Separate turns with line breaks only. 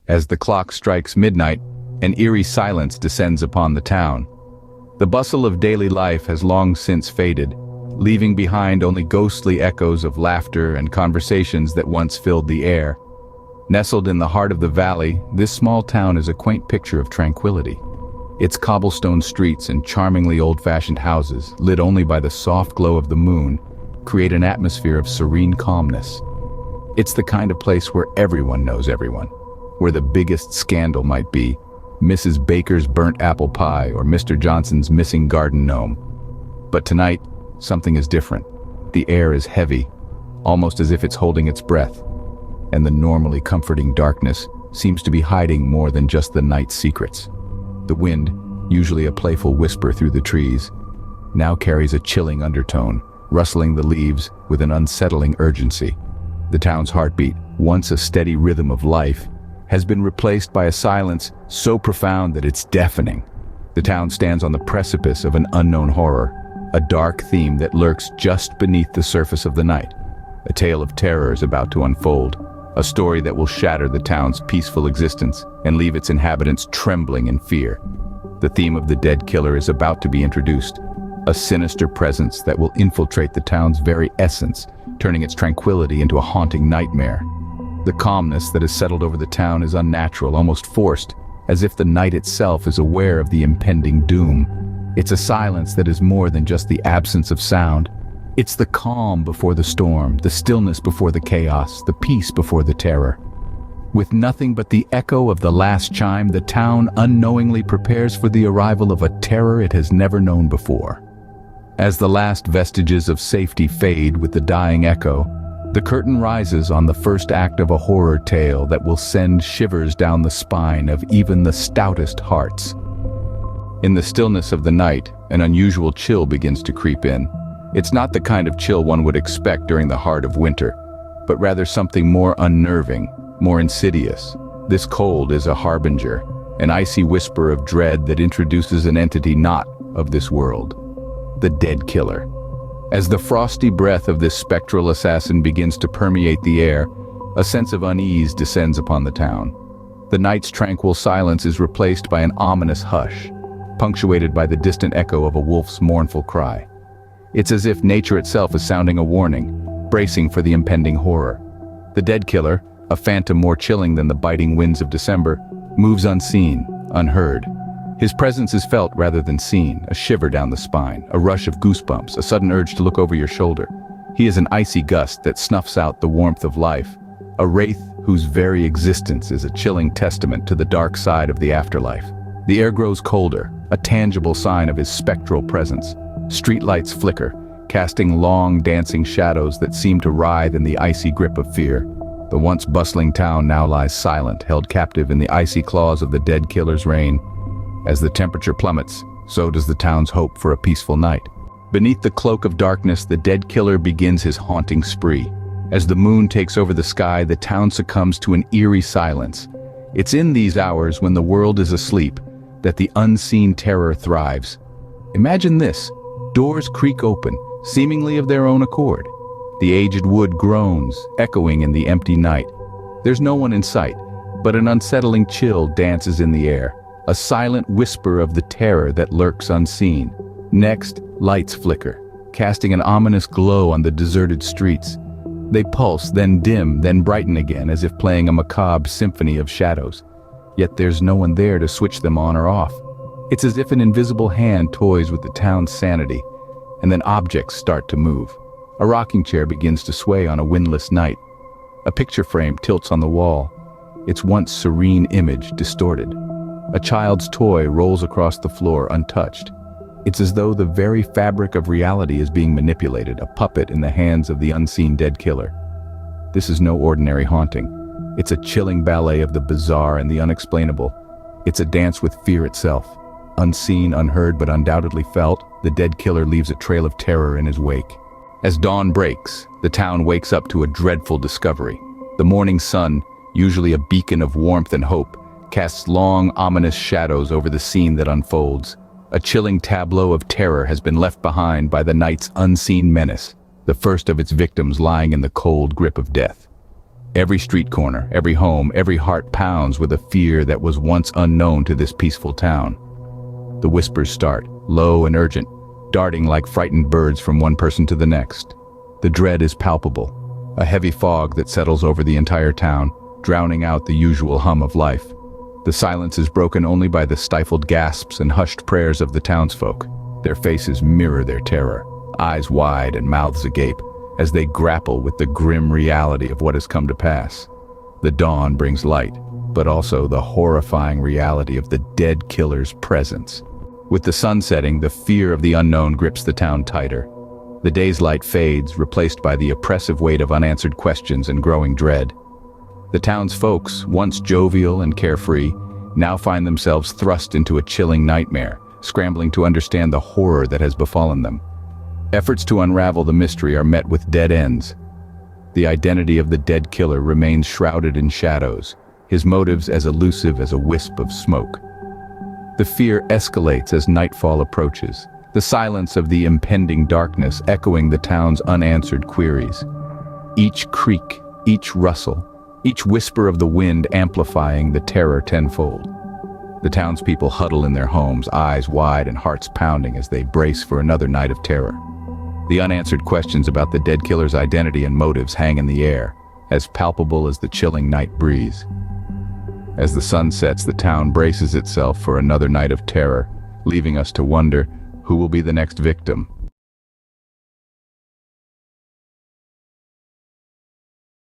As the clock strikes midnight, an eerie silence descends upon the town. The bustle of daily life has long since faded, leaving behind only ghostly echoes of laughter and conversations that once filled the air. Nestled in the heart of the valley, this small town is a quaint picture of tranquility. Its cobblestone streets and charmingly old-fashioned houses, lit only by the soft glow of the moon, create an atmosphere of serene calmness. It's the kind of place where everyone knows everyone, where the biggest scandal might be Mrs. Baker's burnt apple pie or Mr. Johnson's missing garden gnome. But tonight, something is different. The air is heavy, almost as if it's holding its breath, and the normally comforting darkness seems to be hiding more than just the night's secrets. The wind, usually a playful whisper through the trees, now carries a chilling undertone, rustling the leaves with an unsettling urgency. The town's heartbeat, once a steady rhythm of life, has been replaced by a silence so profound that it's deafening. The town stands on the precipice of an unknown horror, a dark theme that lurks just beneath the surface of the night. A tale of terror is about to unfold, a story that will shatter the town's peaceful existence and leave its inhabitants trembling in fear. The theme of the dead killer is about to be introduced, a sinister presence that will infiltrate the town's very essence, turning its tranquility into a haunting nightmare. The calmness that has settled over the town is unnatural, almost forced, as if the night itself is aware of the impending doom. It's a silence that is more than just the absence of sound. It's the calm before the storm, the stillness before the chaos, the peace before the terror. With nothing but the echo of the last chime, the town unknowingly prepares for the arrival of a terror it has never known before. As the last vestiges of safety fade with the dying echo, the curtain rises on the first act of a horror tale that will send shivers down the spine of even the stoutest hearts. In the stillness of the night, an unusual chill begins to creep in. It's not the kind of chill one would expect during the heart of winter, but rather something more unnerving, more insidious. This cold is a harbinger, an icy whisper of dread that introduces an entity not of this world. The dead killer. As the frosty breath of this spectral assassin begins to permeate the air, a sense of unease descends upon the town. The night's tranquil silence is replaced by an ominous hush, punctuated by the distant echo of a wolf's mournful cry. It's as if nature itself is sounding a warning, bracing for the impending horror. The dead killer, a phantom more chilling than the biting winds of December, moves unseen, unheard. His presence is felt rather than seen, a shiver down the spine, a rush of goosebumps, a sudden urge to look over your shoulder. He is an icy gust that snuffs out the warmth of life, a wraith whose very existence is a chilling testament to the dark side of the afterlife. The air grows colder, a tangible sign of his spectral presence. Streetlights flicker, casting long, dancing shadows that seem to writhe in the icy grip of fear. The once bustling town now lies silent, held captive in the icy claws of the dead killer's reign. As the temperature plummets, so does the town's hope for a peaceful night. Beneath the cloak of darkness, the dead killer begins his haunting spree. As the moon takes over the sky, the town succumbs to an eerie silence. It's in these hours, when the world is asleep, that the unseen terror thrives. Imagine this. Doors creak open, seemingly of their own accord. The aged wood groans, echoing in the empty night. There's no one in sight, but an unsettling chill dances in the air, a silent whisper of the terror that lurks unseen. Next, lights flicker, casting an ominous glow on the deserted streets. They pulse, then dim, then brighten again, as if playing a macabre symphony of shadows. Yet there's no one there to switch them on or off. It's as if an invisible hand toys with the town's sanity, and then objects start to move. A rocking chair begins to sway on a windless night. A picture frame tilts on the wall, its once serene image distorted. A child's toy rolls across the floor untouched. It's as though the very fabric of reality is being manipulated, a puppet in the hands of the unseen dead killer. This is no ordinary haunting. It's a chilling ballet of the bizarre and the unexplainable. It's a dance with fear itself. Unseen, unheard, but undoubtedly felt, the dead killer leaves a trail of terror in his wake. As dawn breaks, the town wakes up to a dreadful discovery. The morning sun, usually a beacon of warmth and hope, casts long, ominous shadows over the scene that unfolds. A chilling tableau of terror has been left behind by the night's unseen menace, the first of its victims lying in the cold grip of death. Every street corner, every home, every heart pounds with a fear that was once unknown to this peaceful town. The whispers start, low and urgent, darting like frightened birds from one person to the next. The dread is palpable, a heavy fog that settles over the entire town, drowning out the usual hum of life. The silence is broken only by the stifled gasps and hushed prayers of the townsfolk. Their faces mirror their terror, eyes wide and mouths agape, as they grapple with the grim reality of what has come to pass. The dawn brings light, but also the horrifying reality of the dead killer's presence. With the sun setting, the fear of the unknown grips the town tighter. The day's light fades, replaced by the oppressive weight of unanswered questions and growing dread. The town's folks, once jovial and carefree, now find themselves thrust into a chilling nightmare, scrambling to understand the horror that has befallen them. Efforts to unravel the mystery are met with dead ends. The identity of the dead killer remains shrouded in shadows, his motives as elusive as a wisp of smoke. The fear escalates as nightfall approaches, the silence of the impending darkness echoing the town's unanswered queries. Each creak, each rustle, each whisper of the wind amplifying the terror tenfold. The townspeople huddle in their homes, eyes wide and hearts pounding as they brace for another night of terror. The unanswered questions about the dead killer's identity and motives hang in the air, as palpable as the chilling night breeze. As the sun sets, the town braces itself for another night of terror, leaving us to wonder who will be the next victim.